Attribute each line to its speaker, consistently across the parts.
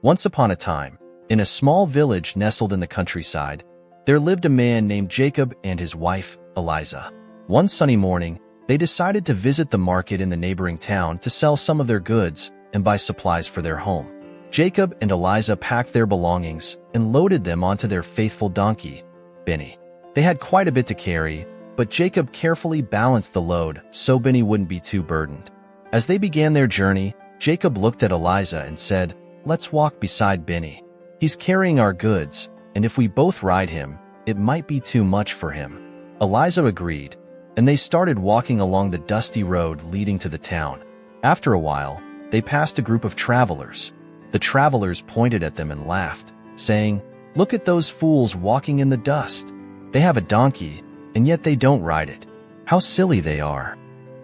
Speaker 1: Once upon a time, in a small village nestled in the countryside, there lived a man named Jacob and his wife, Eliza. One sunny morning, they decided to visit the market in the neighboring town to sell some of their goods and buy supplies for their home. Jacob and Eliza packed their belongings and loaded them onto their faithful donkey, Benny. They had quite a bit to carry, but Jacob carefully balanced the load so Benny wouldn't be too burdened. As they began their journey, Jacob looked at Eliza and said, "Let's walk beside Benny. He's carrying our goods, and if we both ride him, it might be too much for him." Eliza agreed, and they started walking along the dusty road leading to the town. After a while, they passed a group of travelers. The travelers pointed at them and laughed, saying, "Look at those fools walking in the dust. They have a donkey, and yet they don't ride it. How silly they are."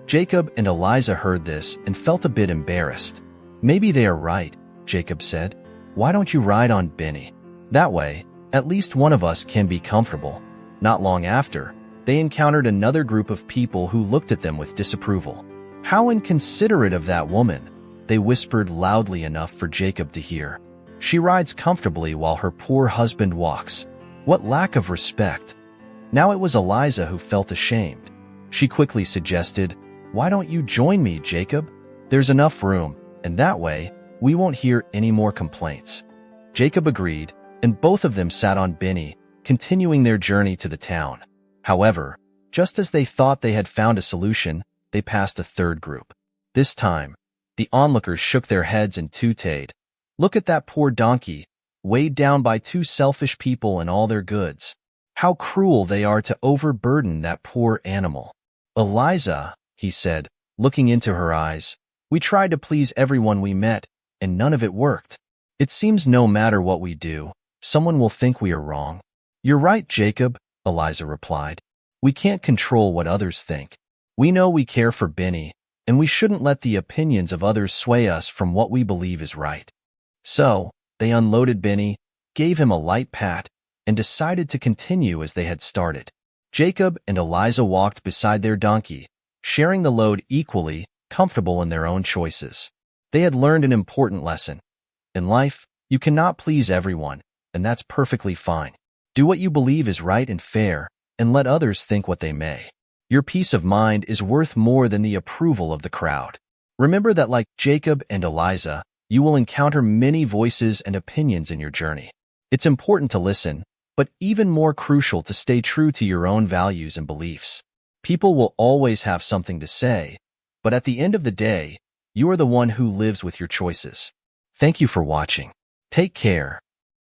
Speaker 1: Jacob and Eliza heard this and felt a bit embarrassed. "Maybe they are right," Jacob said. "Why don't you ride on Benny? That way, at least one of us can be comfortable." Not long after, they encountered another group of people who looked at them with disapproval. "How inconsiderate of that woman," they whispered loudly enough for Jacob to hear. "She rides comfortably while her poor husband walks. What lack of respect." Now it was Eliza who felt ashamed. She quickly suggested, "Why don't you join me, Jacob? There's enough room, and that way, we won't hear any more complaints." Jacob agreed, and both of them sat on Benny, continuing their journey to the town. However, just as they thought they had found a solution, they passed a third group. This time, the onlookers shook their heads and tooted, "Look at that poor donkey, weighed down by two selfish people and all their goods. How cruel they are to overburden that poor animal." "Eliza," he said, looking into her eyes, "we tried to please everyone we met, and none of it worked. It seems no matter what we do, someone will think we are wrong." "You're right, Jacob," Eliza replied. "We can't control what others think. We know we care for Benny, and we shouldn't let the opinions of others sway us from what we believe is right." So, they unloaded Benny, gave him a light pat, and decided to continue as they had started. Jacob and Eliza walked beside their donkey, sharing the load equally, comfortable in their own choices. They had learned an important lesson. In life, you cannot please everyone, and that's perfectly fine. Do what you believe is right and fair, and let others think what they may. Your peace of mind is worth more than the approval of the crowd. Remember that like Jacob and Eliza, you will encounter many voices and opinions in your journey. It's important to listen, but even more crucial to stay true to your own values and beliefs. People will always have something to say, but at the end of the day, you are the one who lives with your choices. Thank you for watching. Take care.